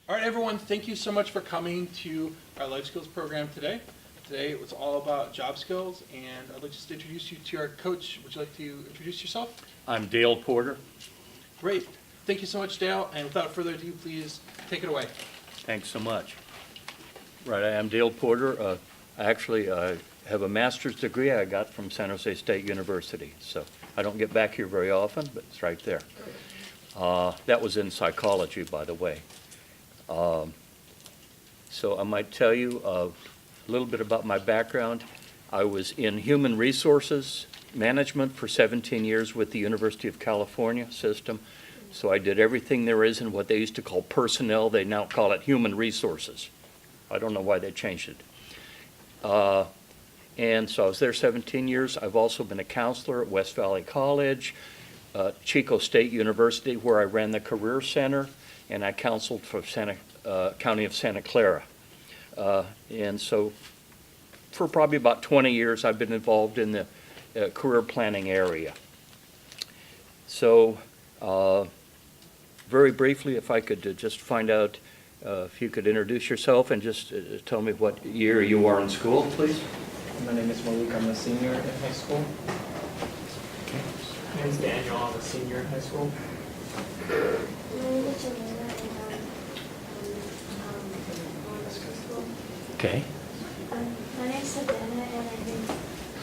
All right, everyone, thank you so much for coming to our life skills program today. Today it was all about job skills, and I'd like just to introduce you to our coach. Would you like to introduce yourself? I'm Dale Porter. Great. Thank you so much, Dale. And without further ado, please take it away. Thanks so much. Right, I am Dale Porter. I actually have a master's degree I got from San Jose State University. So I don't get back here very often, but it's right there. That was in psychology, by the way. So I might tell you a little bit about my background. I was in human resources management for 17 years with the University of California system. So I did everything there is in what they used to call personnel. They now call it human resources. I don't know why they changed it. And so I was there 17 years. I've also been a counselor at West Valley College, Chico State University, where I ran the Career Center, and I counseled for County of Santa Clara. And so for probably about 20 years, I've been involved in the career planning area. So very briefly, if I could just find out if you could introduce yourself and just tell me what year you are in school, please. My name is Malik. I'm a senior in high school. My name is Daniel. I'm a senior in high school. My name is Jelena, and I'm elementary school. Okay. My name is Savannah, and I'm in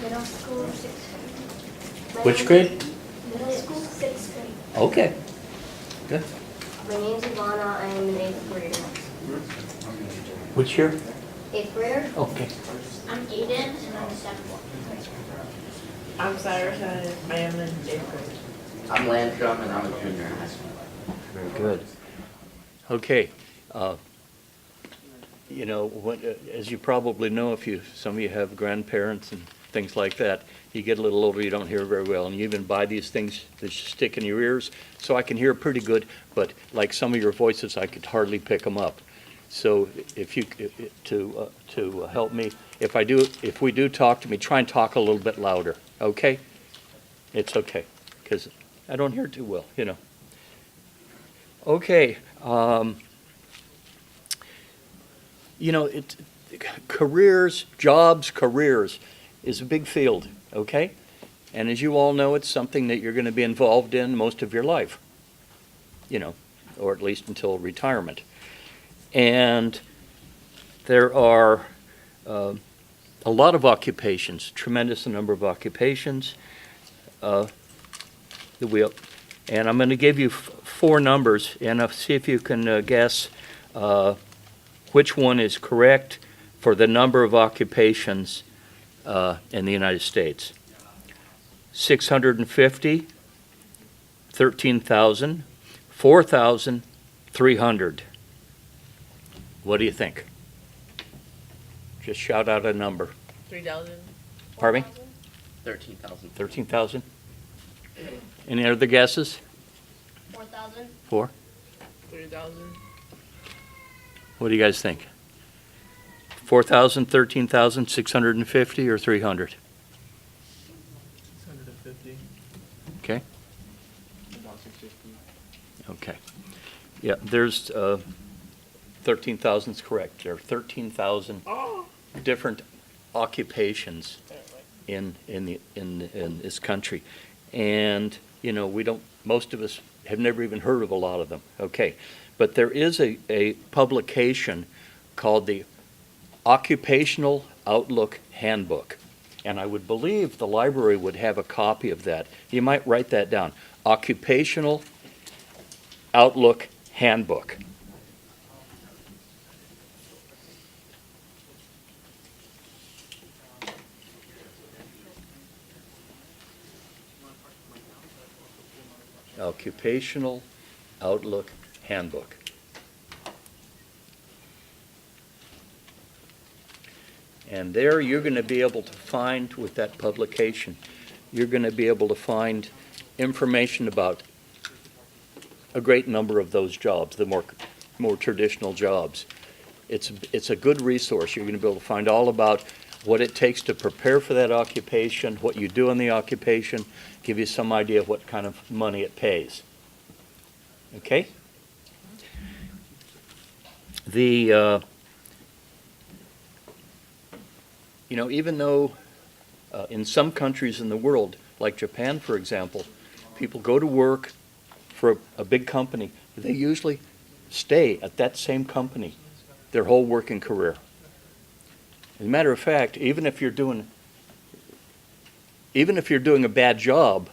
middle school, 6th grade. Which grade? Middle school, 6th grade. Okay. Good. My name is Ivana. I am an 8th grader. Which year? 8th grader. Okay. I'm Aiden, and I'm a 7th. I'm Cyrus, and I am in 8th grade. I'm Landrum, and I'm a junior in high school. Very good. Okay. You know, as you probably know, if some of you have grandparents and things like that, you get a little older, you don't hear very well, and you even buy these things that you stick in your ears, so I can hear pretty good, but like some of your voices, I could hardly pick them up. So if you to help me, if we do talk to me, try and talk a little bit louder, okay? It's okay, because I don't hear too well, you know. Okay. You know, careers is a big field, okay? And as you all know, it's something that you're going to be involved in most of your life, you know, or at least until retirement. And there are a lot of occupations, tremendous number of occupations. And I'm going to give you four numbers, and I'll see if you can guess which one is correct for the number of occupations in the United States. 650, 13,000, 4,300. What do you think? Just shout out a number. 3,000. Pardon me? 13,000. 13,000? Any other guesses? 4,000. 4? 3,000. What do you guys think? 4,000, 13,000, 650, or 300? 650. Okay. About 650. Okay. Yeah, there's 13,000 is correct. There are 13,000 different occupations in this country, and you know most of us have never even heard of a lot of them. Okay, but there is a publication called the Occupational Outlook Handbook, and I would believe the library would have a copy of that. You might write that down. Occupational Outlook Handbook. Occupational Outlook Handbook. And there you're going to be able to find, with that publication, you're going to be able to find information about a great number of those jobs, the more traditional jobs. It's a good resource. You're going to be able to find all about what it takes to prepare for that occupation, what you do in the occupation, give you some idea of what kind of money it pays. Okay? The, even though in some countries in the world, like Japan, for example, people go to work for a big company, they usually stay at that same company their whole working career. As a matter of fact, even if you're doing a bad job,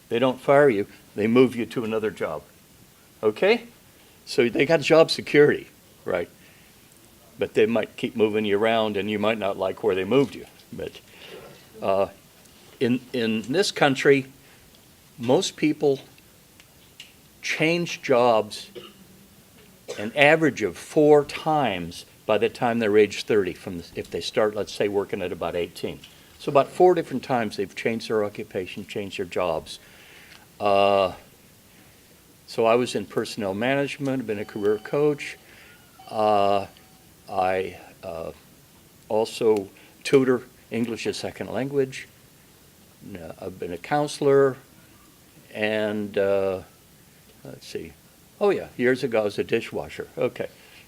they don't fire you, they move you to another job. Okay? So they got job security, right? But they might keep moving you around and you might not like where they moved you. But in this country, most people change jobs an average of 4 times by the time they're age 30, if they start, let's say, working at about 18. So about 4 different times they've changed their occupation, changed their jobs. So I was in personnel management, been a career coach. I also tutor English as second language. I've been a counselor, and let's see. Oh yeah, years ago I was a dishwasher. Okay,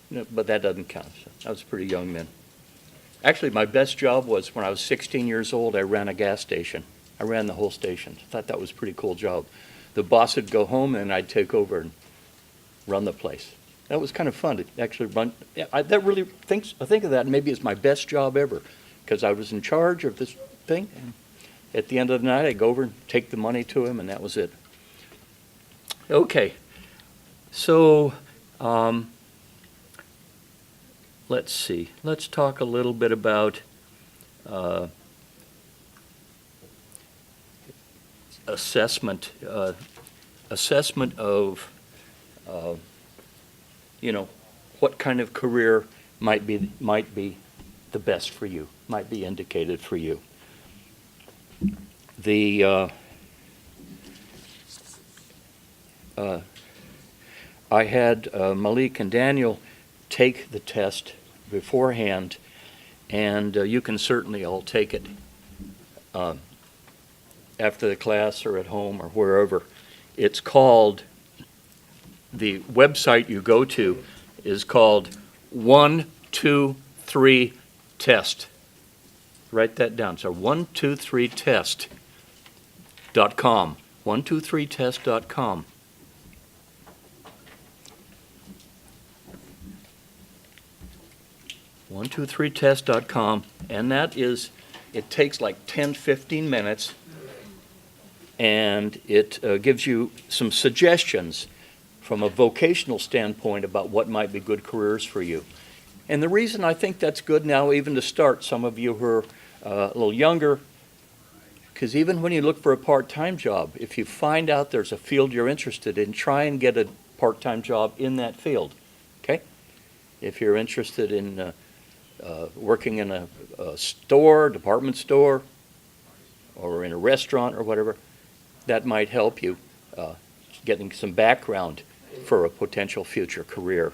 no, but that doesn't count. I was pretty young then. Actually, my best job was when I was 16 years old. I ran a gas station. I ran the whole station. I thought that was a pretty cool job. The boss would go home, and I'd take over and run the place. That was kind of fun to actually run. Yeah, I think of that maybe as my best job ever, because I was in charge of this thing. And at the end of the night, I'd go over and take the money to him, and that was it. Okay, so let's see. Let's talk a little bit about assessment. Assessment of what kind of career might be the best for you, might be indicated for you. I had Malik and Daniel take the test beforehand, and you can certainly all take it after the class or at home or wherever. It's called, the website you go to is called 123 Test. Write that down. So 123test.com. 123test.com. 123test.com, and that is, it takes like 10-15 minutes, and it gives you some suggestions from a vocational standpoint about what might be good careers for you. And the reason I think that's good now, even to start, some of you who are a little younger, because even when you look for a part-time job, if you find out there's a field you're interested in, try and get a part-time job in that field, okay? If you're interested in working in a store, department store, or in a restaurant or whatever, that might help you getting some background for a potential future career.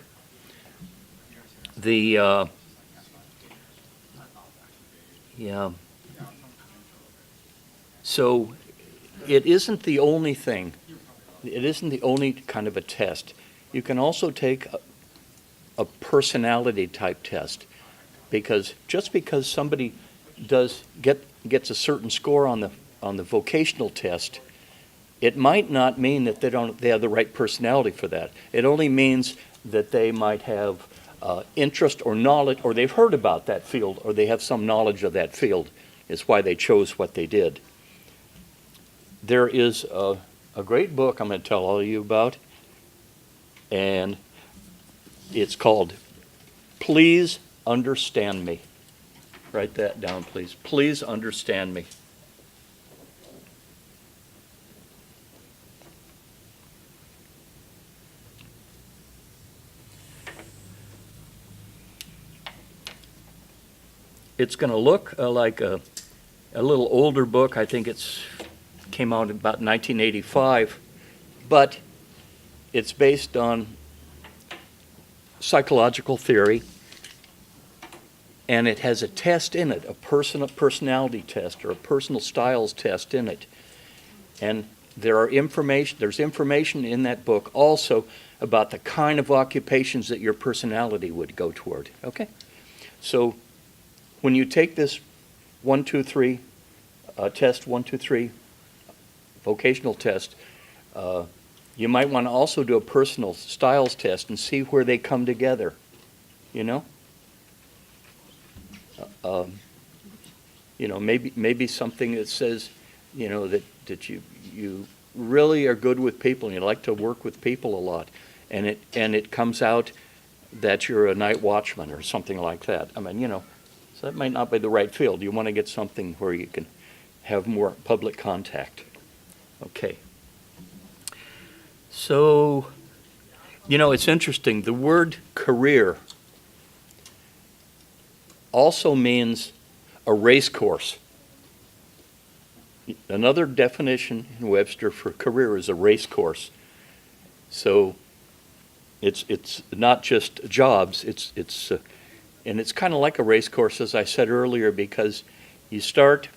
So it isn't the only thing. It isn't the only kind of a test. You can also take a personality type test, because just because somebody gets a certain score on the vocational test, it might not mean that they have the right personality for that. It only means that they might have interest or knowledge, or they've heard about that field, or they have some knowledge of that field, is why they chose what they did. There is a great book I'm going to tell all of you about, and it's called Please Understand Me. Write that down, please. Please Understand Me. It's going to look like a little older book. I think it's came out about 1985, but it's based on psychological theory, and it has a test in it, a personality test or a personal styles test in it. And there's information in that book also about the kind of occupations that your personality would go toward, okay? So when you take this 1, 2, 3, test 1, 2, 3, vocational test, you might want to also do a personal styles test and see where they come together, you know? Maybe something that says, that you really are good with people and you like to work with people a lot, and it comes out that you're a night watchman or something like that. I mean, so that might not be the right field. You want to get something where you can have more public contact. Okay. So, it's interesting. The word career also means a race course. Another definition in Webster for career is a race course. So it's not just jobs, and it's kind of like a race course, as I said earlier, because you start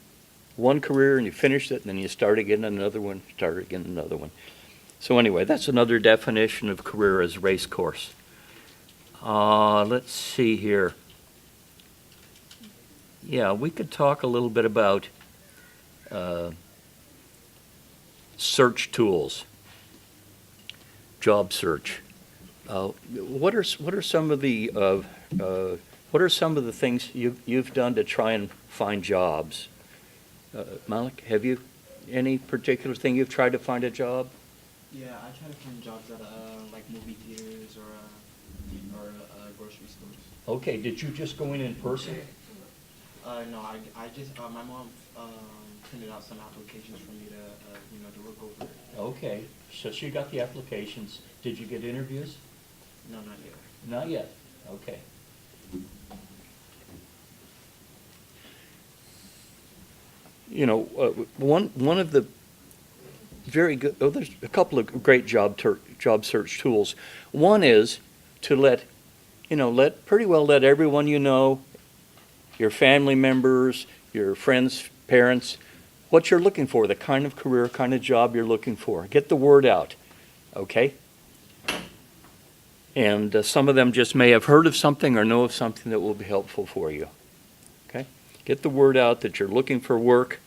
one career and you finish it, and then you start again another one, start again another one. So anyway, that's another definition of career as race course. Let's see here. Yeah, we could talk a little bit about search tools, job search. What are some of the things you've done to try and find jobs? Malik, have you any particular thing you've tried to find a job? Yeah, I try to find jobs at like movie theaters or grocery stores. Okay, did you just go in person? No, I just my mom printed out some applications for me to look over. Okay, so she got the applications. Did you get interviews? No, not yet. Not yet. Okay. One of the very good. Oh, there's a couple of great job search tools. One is to let everyone your family members, your friends, parents, what you're looking for, the kind of career, kind of job you're looking for. Get the word out, okay? And some of them just may have heard of something or know of something that will be helpful for you, okay? Get the word out that you're looking for work,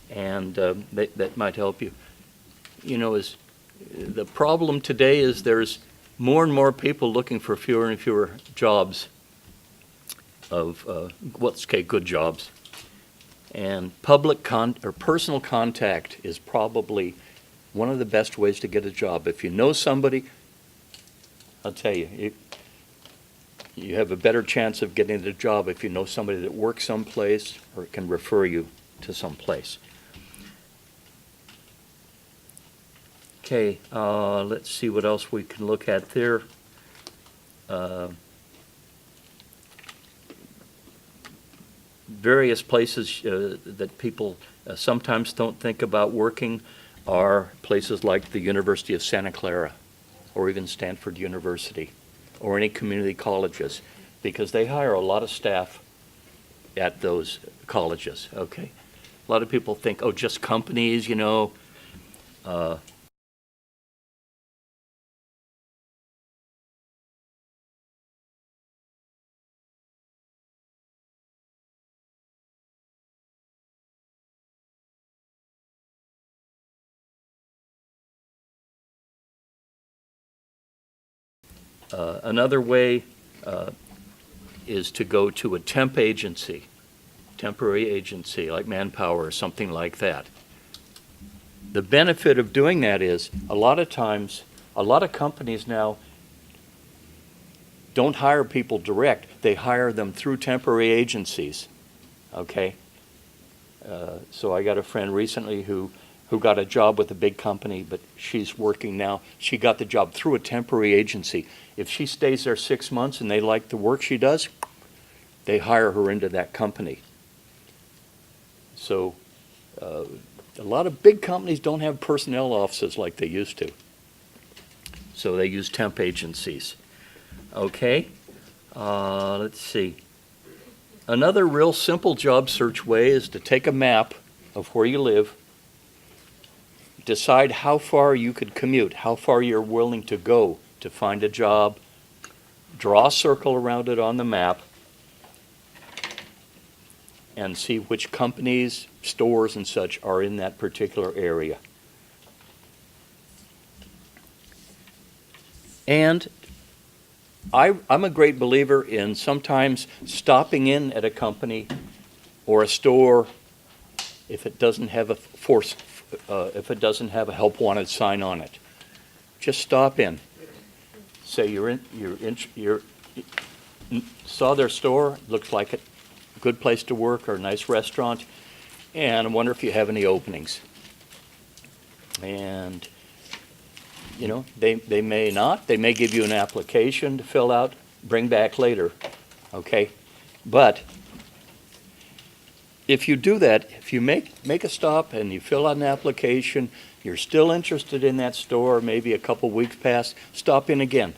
and that might help you. The problem today is there's more and more people looking for fewer and fewer jobs of good jobs. And personal contact is probably one of the best ways to get a job. If you know somebody, I'll tell you, you have a better chance of getting a job if you know somebody that works someplace or can refer you to someplace. Okay, let's see what else we can look at there. Various places that people sometimes don't think about working are places like the University of Santa Clara or even Stanford University or any community colleges, because they hire a lot of staff at those colleges, okay? A lot of people think, oh, just companies, Another way is to go to a temporary agency like Manpower or something like that. The benefit of doing that is a lot of times, a lot of companies now don't hire people direct. They hire them through temporary agencies, okay? So I got a friend recently who got a job with a big company, but she's working now. She got the job through a temporary agency. If she stays there 6 months and they like the work she does, they hire her into that company. So a lot of big companies don't have personnel offices like they used to. So they use temp agencies. Okay, let's see. Another real simple job search way is to take a map of where you live. decide how far you could commute, how far you're willing to go to find a job. Draw a circle around it on the map and see which companies, stores, and such are in that particular area. And I'm a great believer in sometimes stopping in at a company or a store if it doesn't have a if it doesn't have a help wanted sign on it. Just stop in. Say you saw their store, looks like a good place to work or a nice restaurant, and I wonder if you have any openings. And you know, they may not. They may give you an application to fill out, bring back later, okay? But if you do that, if you make a stop and you fill out an application, you're still interested in that store, maybe a couple weeks pass, stop in again,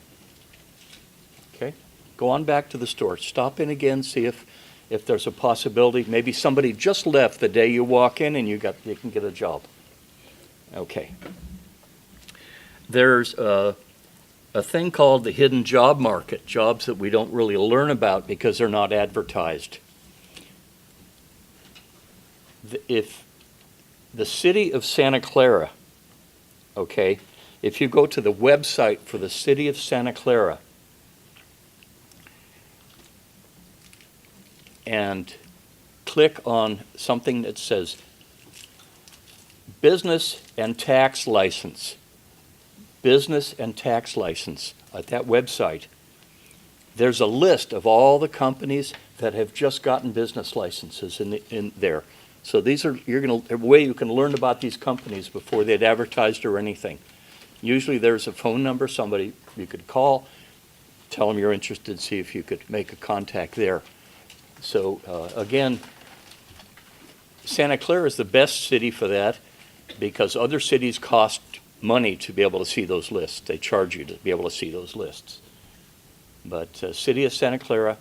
okay? Go on back to the store, stop in again, see if there's a possibility. Maybe somebody just left the day you walk in and you can get a job, okay? There's a thing called the hidden job market, jobs that we don't really learn about because they're not advertised. If the city of Santa Clara, okay, if you go to the website for the city of Santa Clara and click on something that says business and tax license, business and tax license at that website, there's a list of all the companies that have just gotten business licenses in there. So these are a way you can learn about these companies before they'd advertised or anything. Usually there's a phone number, somebody you could call, tell them you're interested, see if you could make a contact there. So again, Santa Clara is the best city for that because other cities cost money to be able to see those lists. They charge you to be able to see those lists. But City of Santa Clara,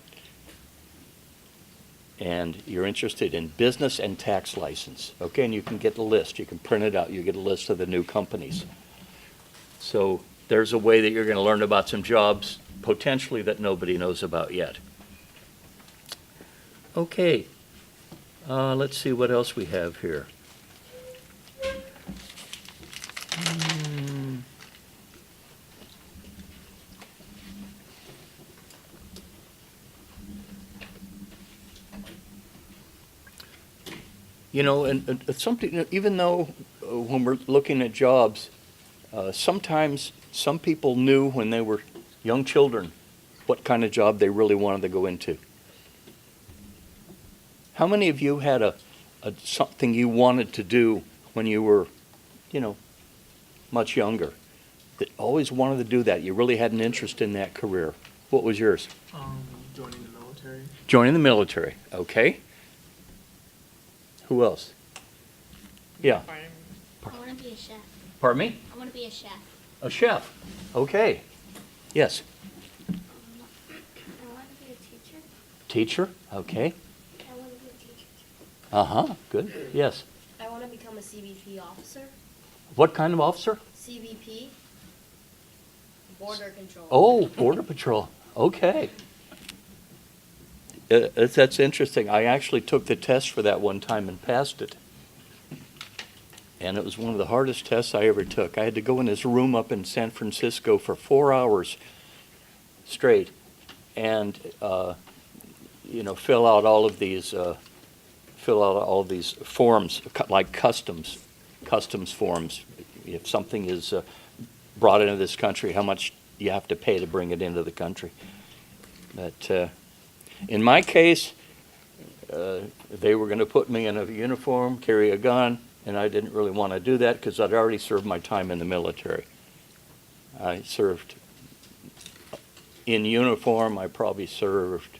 and you're interested in business and tax license. Okay, and you can get the list. You can print it out. You get a list of the new companies. So there's a way that you're going to learn about some jobs potentially that nobody knows about yet. Okay, let's see what else we have here. You know, and something, even though when we're looking at jobs, sometimes some people knew when they were young children what kind of job they really wanted to go into. How many of you had something you wanted to do when you were, you know, much younger? That always wanted to do that. You really had an interest in that career. What was yours? Joining the military. Joining the military. Okay. Who else? Yeah. I want to be a chef. Pardon me? I want to be a chef. A chef. Okay. Yes. I want to be a teacher. Teacher. Okay. I want to be a teacher. Uh-huh. Good. Yes. I want to become a CBP officer. What kind of officer? CBP. Border Control. Oh, Border Patrol. Okay. That's interesting. I actually took the test for that one time and passed it. And it was one of the hardest tests I ever took. I had to go in this room up in San Francisco for 4 hours straight and, fill out all of these forms, like customs forms. If something is brought into this country, how much you have to pay to bring it into the country. But in my case, they were going to put me in a uniform, carry a gun, and I didn't really want to do that because I'd already served my time in the military. I served in uniform. I probably served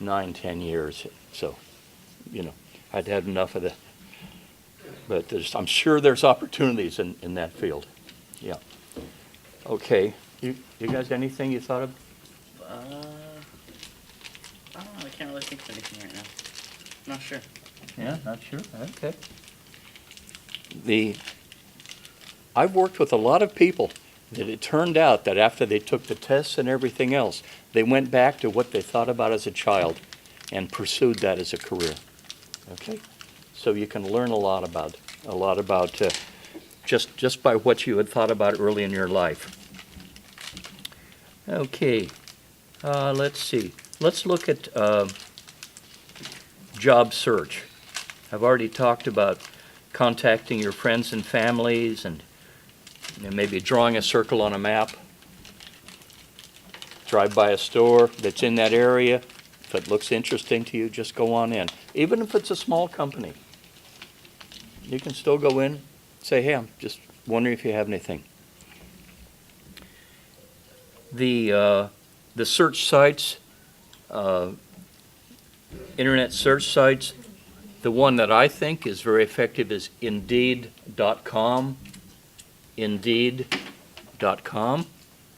9-10 years. So, I'd had enough of that. But I'm sure there's opportunities in that field. Yeah. Okay. You guys, anything you thought of? I don't know. I can't really think of anything right now. Not sure. Yeah, not sure. Okay. I've worked with a lot of people that it turned out that after they took the tests and everything else, they went back to what they thought about as a child and pursued that as a career. Okay? So you can learn a lot about just by what you had thought about early in your life. Okay, let's see. Let's look at job search. I've already talked about contacting your friends and families and maybe drawing a circle on a map. Drive by a store that's in that area. If it looks interesting to you, just go on in. Even if it's a small company, you can still go in, say, hey, I'm just wondering if you have anything. The search sites, internet search sites, the one that I think is very effective is Indeed.com. Indeed.com,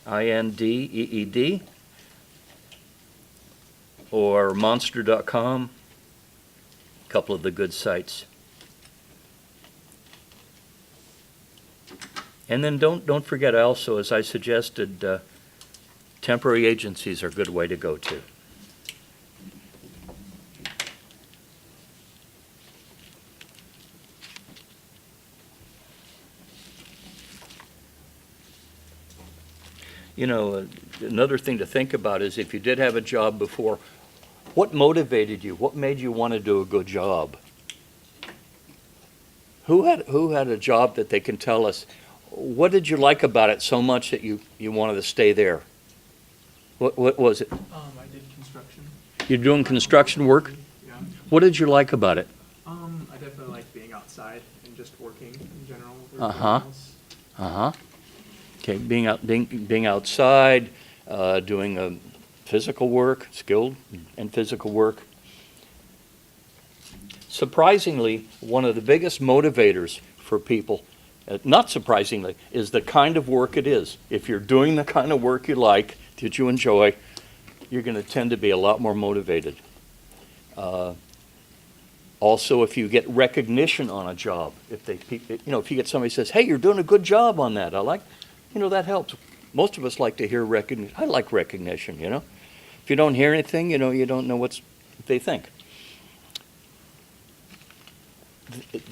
Indeed, or Monster.com, a couple of the good sites. And then don't forget also, as I suggested, temporary agencies are a good way to go to. You know, another thing to think about is if you did have a job before, what motivated you? What made you want to do a good job? Who had a job that they can tell us, what did you like about it so much that you wanted to stay there? What was it? I did construction. You're doing construction work? Yeah. What did you like about it? I definitely like being outside and just working in general. with Uh-huh. animals. Uh-huh. Okay, being outside, doing physical work, skilled and physical work. Surprisingly, one of the biggest motivators for people, not surprisingly, is the kind of work it is. If you're doing the kind of work you like, that you enjoy, you're going to tend to be a lot more motivated. Also, if you get recognition on a job, if you get somebody who says, "Hey, you're doing a good job on that," that helps. Most of us like to hear recognition. I like recognition. If you don't hear anything, you don't know what they think.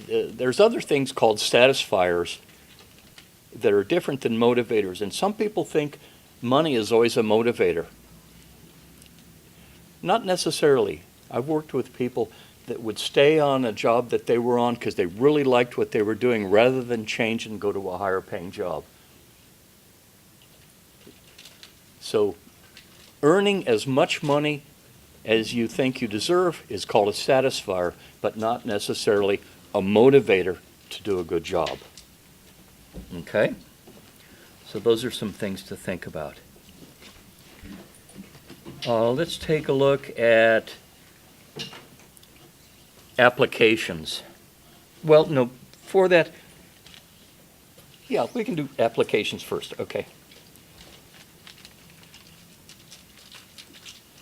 There's other things called satisfiers that are different than motivators, and some people think money is always a motivator. Not necessarily. I've worked with people that would stay on a job that they were on because they really liked what they were doing rather than change and go to a higher paying job. So earning as much money as you think you deserve is called a satisfier, but not necessarily a motivator to do a good job. Okay? So those are some things to think about. Let's take a look at applications. Well, no, for that, yeah, we can do applications first, okay.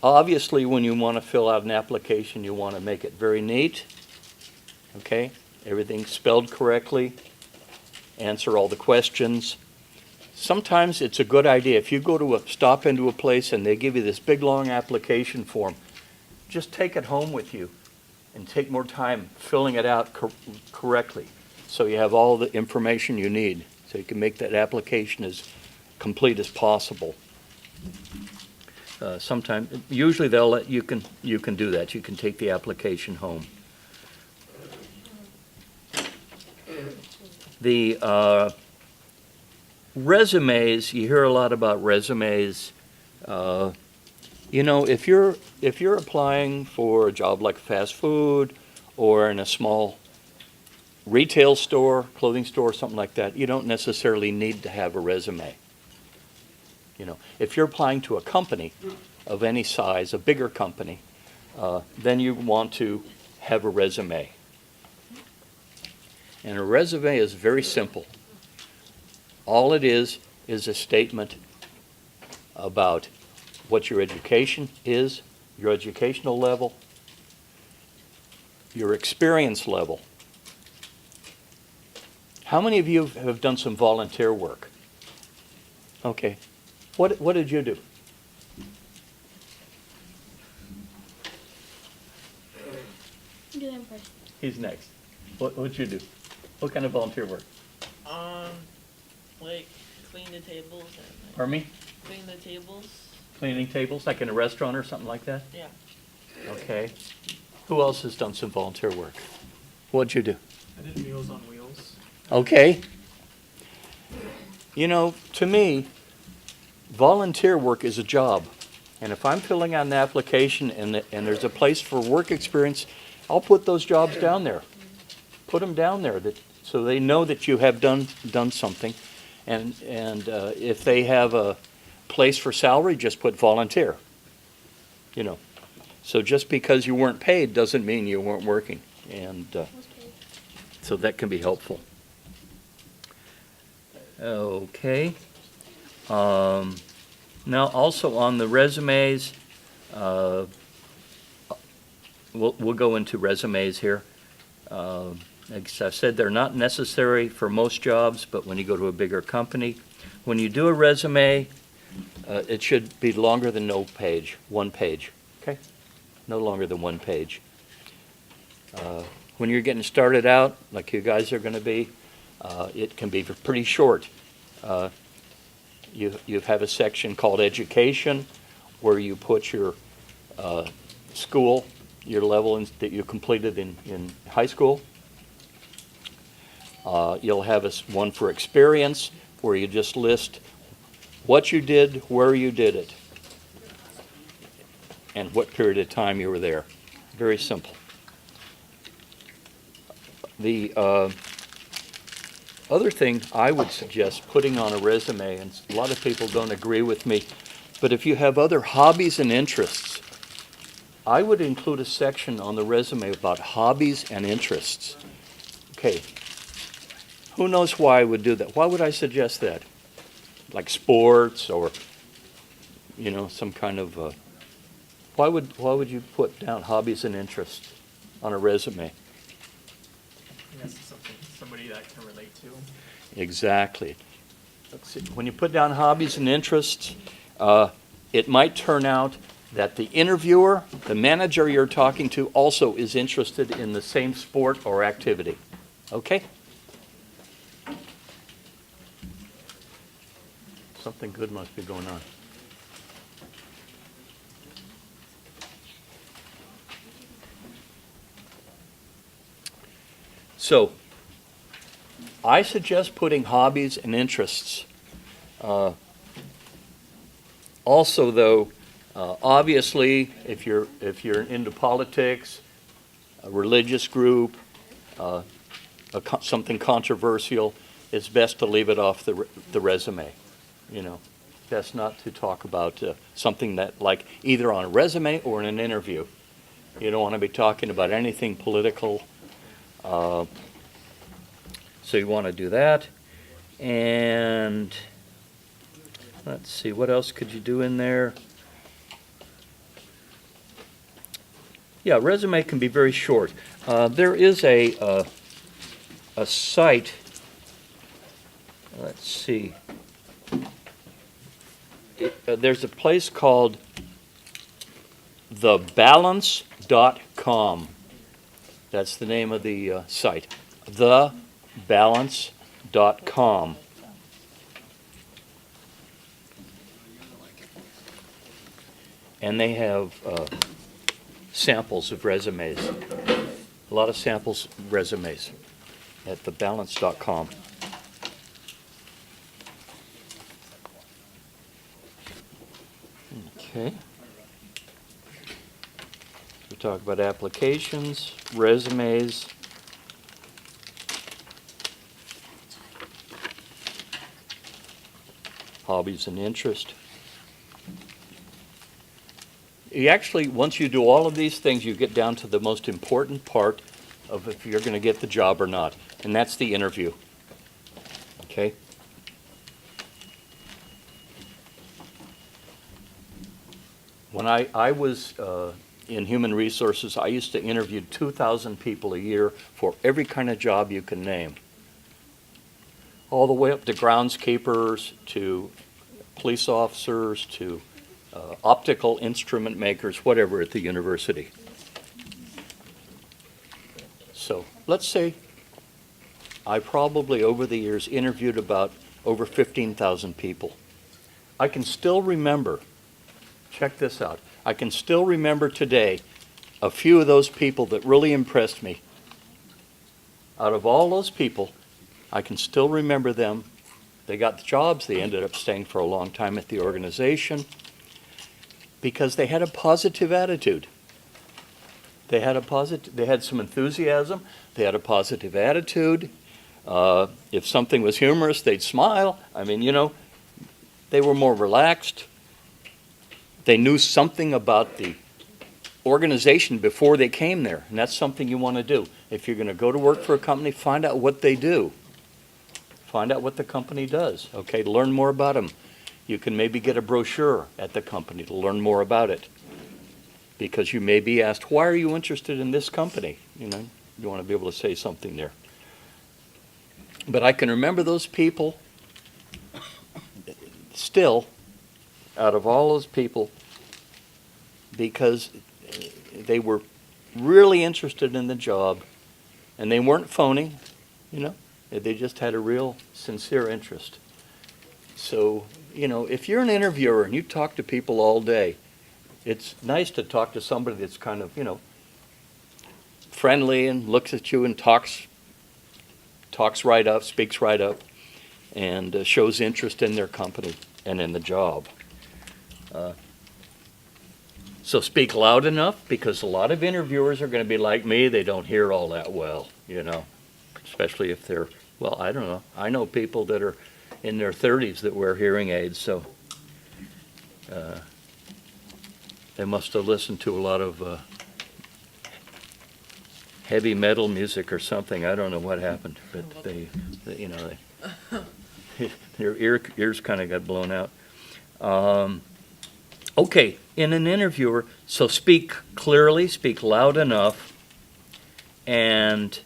Obviously, when you want to fill out an application, you want to make it very neat, okay? Everything spelled correctly, answer all the questions. Sometimes it's a good idea, if you go to stop into a place and they give you this big long application form, just take it home with you and take more time filling it out correctly so you have all the information you need so you can make that application as complete as possible. Usually they'll let you can do that. You can take the application home. The resumes, you hear a lot about resumes. If you're applying for a job like fast food or in a small retail store, clothing store, something like that, you don't necessarily need to have a resume. If you're applying to a company of any size, a bigger company, then you want to have a resume. And a resume is very simple. All it is a statement about what your education is, your educational level, your experience level, How many of you have done some volunteer work? Okay. What did you do? Do them first. He's next. What'd you do? What kind of volunteer work? Like clean the tables and Pardon me? clean the tables. Cleaning tables, like in a restaurant or something like that? Yeah. Okay. Who else has done some volunteer work? What'd you do? I did Meals on Wheels. Okay. You know, to me, volunteer work is a job. And if I'm filling out an application and there's a place for work experience, I'll put those jobs down there. Put them down there so they know that you have done something. And if they have a place for salary, just put volunteer. You know. So just because you weren't paid doesn't mean you weren't working. And so that can be helpful. Okay. Now, also on the resumes, we'll go into resumes here. Like I said, they're not necessary for most jobs, but when you go to a bigger company, when you do a resume, it should be longer than one page, okay? No longer than one page. When you're getting started out, like you guys are going to be, it can be pretty short. You have a section called education where you put your school, your level that you completed in high school. You'll have one for experience where you just list what you did, where you did it, and what period of time you were there. Very simple. The other thing I would suggest putting on a resume, and a lot of people don't agree with me, but if you have other hobbies and interests, I would include a section on the resume about hobbies and interests. Okay. Who knows why I would do that? Why would I suggest that? Like sports or, some kind of, why would you put down hobbies and interests on a resume? I guess it's somebody that can relate to. Exactly. Let's see. When you put down hobbies and interests, it might turn out that the interviewer, the manager you're talking to, also is interested in the same sport or activity. Okay? Something good must be going on. So, I suggest putting hobbies and interests. Also, though, obviously, if you're into politics, a religious group, something controversial, it's best to leave it off the resume. Best not to talk about something that, like, either on a resume or in an interview. You don't want to be talking about anything political. So you want to do that. And let's see, what else could you do in there? Yeah, resume can be very short. There is a site. Let's see. There's a place called thebalance.com. That's the name of the site. Thebalance.com. And they have samples of resumes. A lot of samples resumes at thebalance.com. Okay. We talk about applications, resumes. Hobbies and interest. You actually, once you do all of these things, you get down to the most important part of if you're going to get the job or not, and that's the interview. Okay? When I was in human resources, I used to interview 2,000 people a year for every kind of job you can name. all the way up to groundskeepers, to police officers, to optical instrument makers, whatever at the university. So let's say I probably over the years interviewed about over 15,000 people. I can still remember, check this out, I can still remember today a few of those people that really impressed me. Out of all those people, I can still remember them. They got the jobs, they ended up staying for a long time at the organization because they had a positive attitude. They had some enthusiasm, they had a positive attitude. If something was humorous, they'd smile. I mean, you know, they were more relaxed. They knew something about the organization before they came there, and that's something you want to do. If you're going to go to work for a company, find out what they do. Find out what the company does, okay? Learn more about them. You can maybe get a brochure at the company to learn more about it, because you may be asked, why are you interested in this company? You know, you want to be able to say something there. But I can remember those people still, out of all those people, because they were really interested in the job, and they weren't phony, you know. They just had a real sincere interest. So, you know, if you're an interviewer and you talk to people all day, it's nice to talk to somebody that's kind of, you know, friendly and looks at you and talks right up, speaks right up, and shows interest in their company and in the job. So speak loud enough, because a lot of interviewers are going to be like me. They don't hear all that well, you know, especially if they're, well, I don't know. I know people that are in their 30s that wear hearing aids, so they must have listened to a lot of heavy metal music or something. I don't know what happened, but they you know, their ears kind of got blown out. Okay, in an interviewer, so speak clearly, speak loud enough, and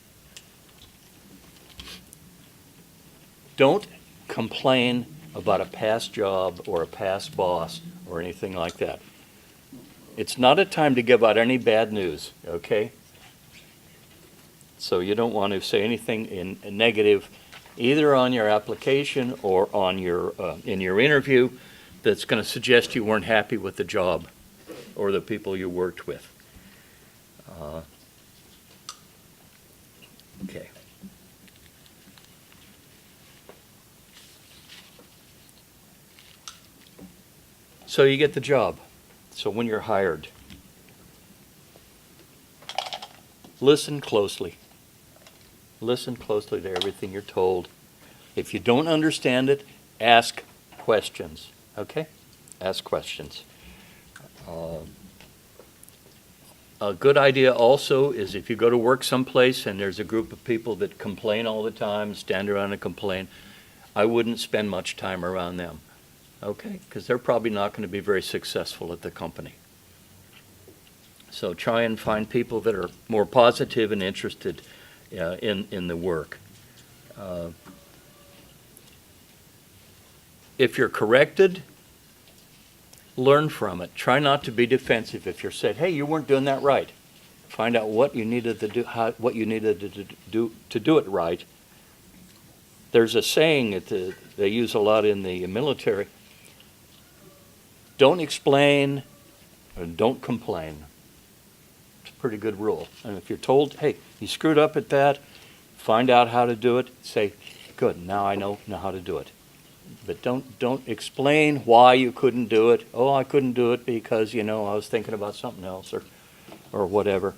don't complain about a past job or a past boss or anything like that. It's not a time to give out any bad news, okay? So you don't want to say anything in negative either on your application or on your in your interview that's going to suggest you weren't happy with the job or the people you worked with. Okay. So you get the job. So when you're hired, listen closely. Listen closely to everything you're told. If you don't understand it, ask questions. Okay? Ask questions. A good idea also is if you go to work someplace and there's a group of people that complain all the time, stand around and complain, I wouldn't spend much time around them. Okay? Because they're probably not going to be very successful at the company. So try and find people that are more positive and interested in the work. If you're corrected, learn from it. Try not to be defensive. If you're said, "Hey, you weren't doing that right," find out what you needed to do, what you needed to do it right. There's a saying that they use a lot in the military: "Don't explain, and don't complain." It's a pretty good rule. And if you're told, "Hey, you screwed up at that," find out how to do it. Say, "Good, now I know how to do it." But don't explain why you couldn't do it. "Oh, I couldn't do it because, you know, I was thinking about something else," or whatever.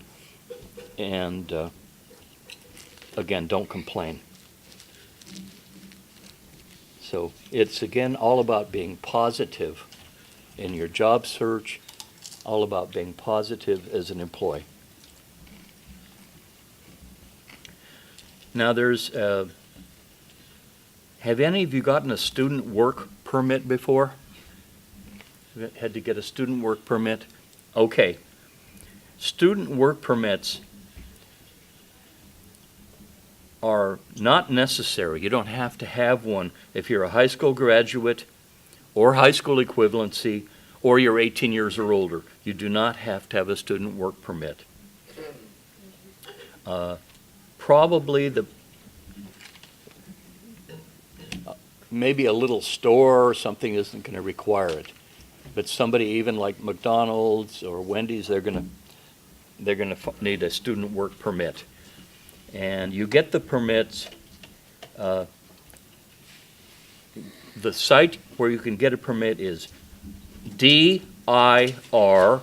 And again, don't complain. So it's, again, all about being positive in your job search, all about being positive as an employee. Now there's have any of you gotten a student work permit before? Had to get a student work permit? Okay. Student work permits are not necessary. You don't have to have one if you're a high school graduate or high school equivalency or you're 18 years or older. You do not have to have a student work permit. Probably maybe a little store or something isn't going to require it. But somebody even like McDonald's or Wendy's, they're going to need a student work permit. And you get the permits, the site where you can get a permit is dir.ca.gov.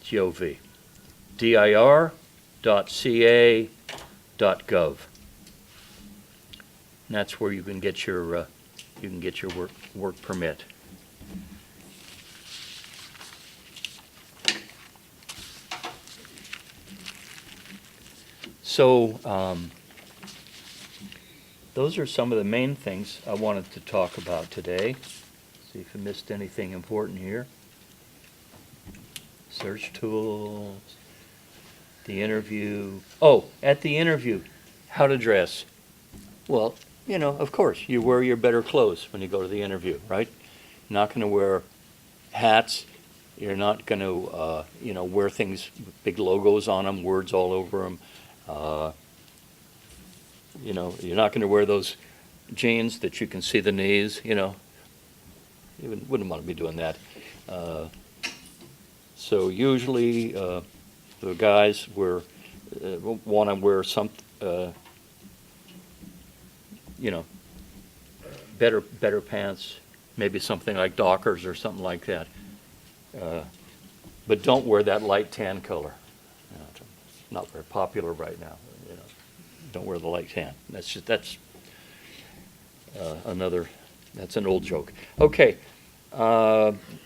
G-O-V. dir.ca.gov. And that's where you can get your work permit. So those are some of the main things I wanted to talk about today. See if I missed anything important here. Search tools, the interview. Oh, at the interview, how to dress. Well, you know, of course, you wear your better clothes when you go to the interview, right? You're not going to wear hats. You're not going to, wear things with big logos on them, words all over them. You're not going to wear those jeans that you can see the knees, You wouldn't want to be doing that. So usually the guys want to wear some, better pants, maybe something like Dockers or something like that. But don't wear that light tan color. It's not very popular right now. Don't wear the light tan. That's an old joke. Okay,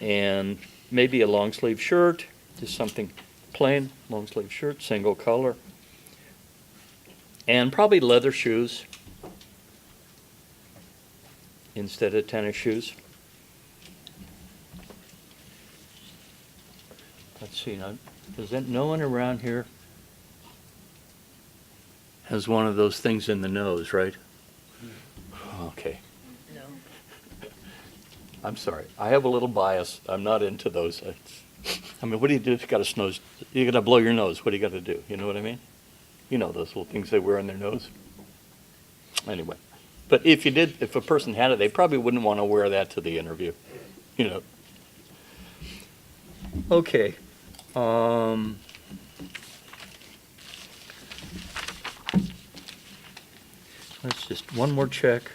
and maybe a long sleeve shirt, just something plain, long sleeve shirt, single color, and probably leather shoes instead of tennis shoes. Let's see now. No one around here has one of those things in the nose, right? Okay. No. I'm sorry. I have a little bias. I'm not into those. I mean, what do you do if you got a nose? You got to blow your nose. What do you got to do? You know what I mean? You know those little things they wear on their nose. Anyway, but if a person had it, they probably wouldn't want to wear that to the interview. Okay. Let's just one more check.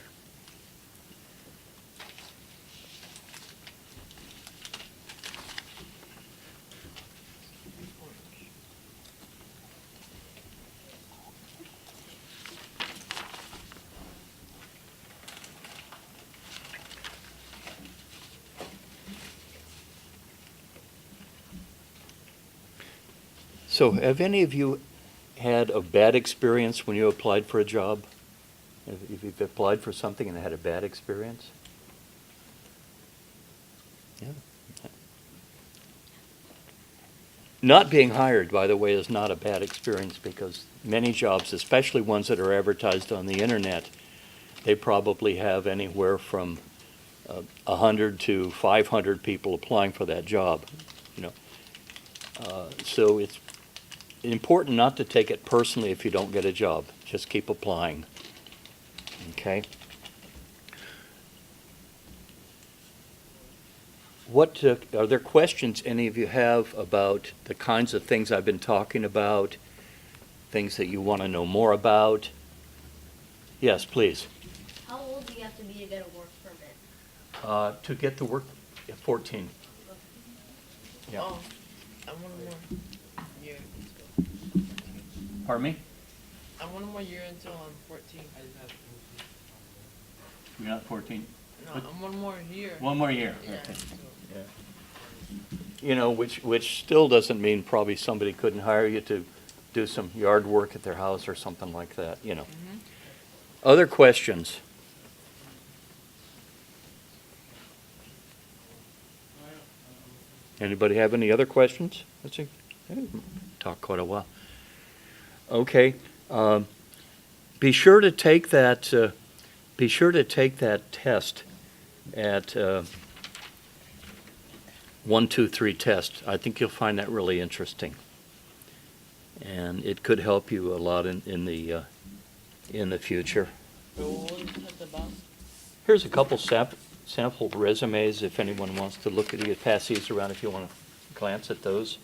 So have any of you had a bad experience when you applied for a job? If you've applied for something and had a bad experience? Yeah. Not being hired, by the way, is not a bad experience because many jobs, especially ones that are advertised on the internet, they probably have anywhere from 100 to 500 people applying for that job. So it's important not to take it personally if you don't get a job. Just keep applying. Okay? Are there questions any of you have about the kinds of things I've been talking about, things that you want to know more about? Yes, please. How old do you have to be to get a work permit? To get to work at 14. Yeah. Oh, I'm one more year. Pardon me? I'm one more year until I'm 14. You're not 14? No, I'm one more year. One more year. Yeah. Okay. Yeah. Which still doesn't mean probably somebody couldn't hire you to do some yard work at their house or something like that, Mm-hmm. Other questions? Anybody have any other questions? Let's see. Talk quite a while. Okay. Be sure to take that. Be sure to take that test at 1, 2, 3 test. I think you'll find that really interesting, and it could help you a lot in the future. What is it about? Here's a couple sample resumes if anyone wants to look at it. Pass these around if you want to glance at those.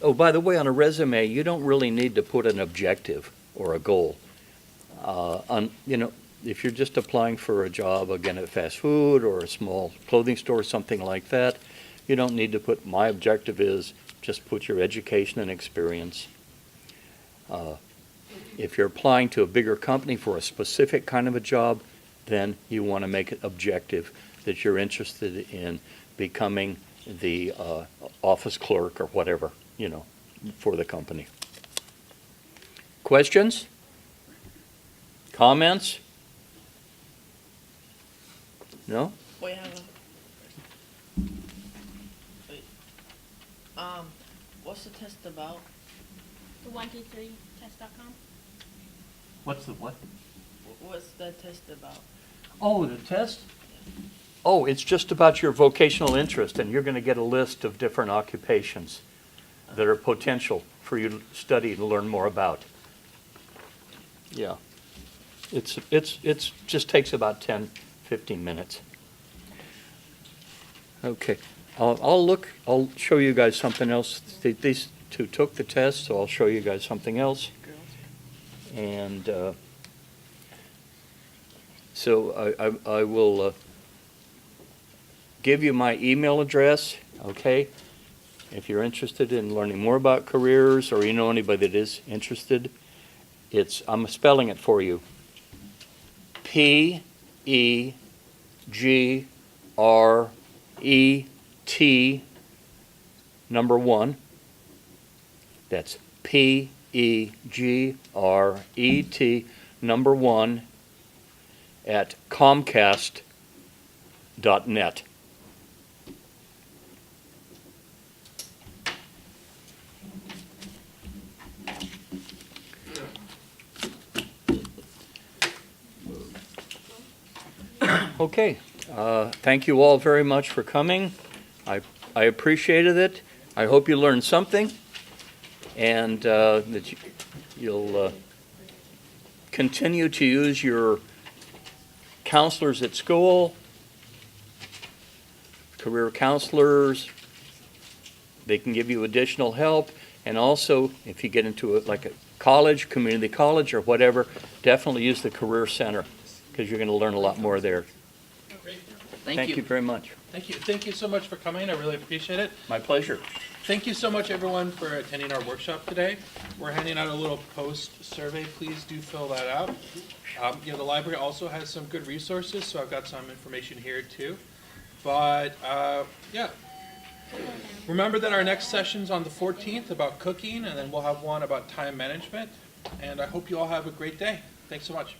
Oh, by the way, on a resume, you don't really need to put an objective or a goal. If you're just applying for a job, again, at fast food or a small clothing store, something like that, you don't need to put, my objective is, just put your education and experience. If you're applying to a bigger company for a specific kind of a job, then you want to make it objective that you're interested in becoming the office clerk or whatever, for the company. Questions? Comments? No? We have a. Wait. What's the test about? The 123test.com. What's the what? What's the test about? Oh, the test? Oh, it's just about your vocational interest, and you're going to get a list of different occupations that are potential for you to study and learn more about. Yeah. It's just takes about 10, 15 minutes. Okay. I'll show you guys something else. These two took the test, so I'll show you guys something else. And so I will give you my email address, okay? If you're interested in learning more about careers, or you know anybody that is interested, I'm spelling it for you. PEGRET, number 1. That's PEGRET, number 1, at Comcast.net. Okay, thank you all very much for coming. I appreciated it. I hope you learned something, and that you'll continue to use your counselors at school, career counselors. They can give you additional help, and also if you get into like a college, community college or whatever, definitely use the Career Center, because you're going to learn a lot more there. Great. Thank you very much. Thank you. Thank you so much for coming. I really appreciate it. My pleasure. Thank you so much, everyone, for attending our workshop today. We're handing out a little post survey. Please do fill that out. The library also has some good resources, so I've got some information here too. But yeah, remember that our next session's on the 14th about cooking, and then we'll have one about time management. And I hope you all have a great day. Thanks so much.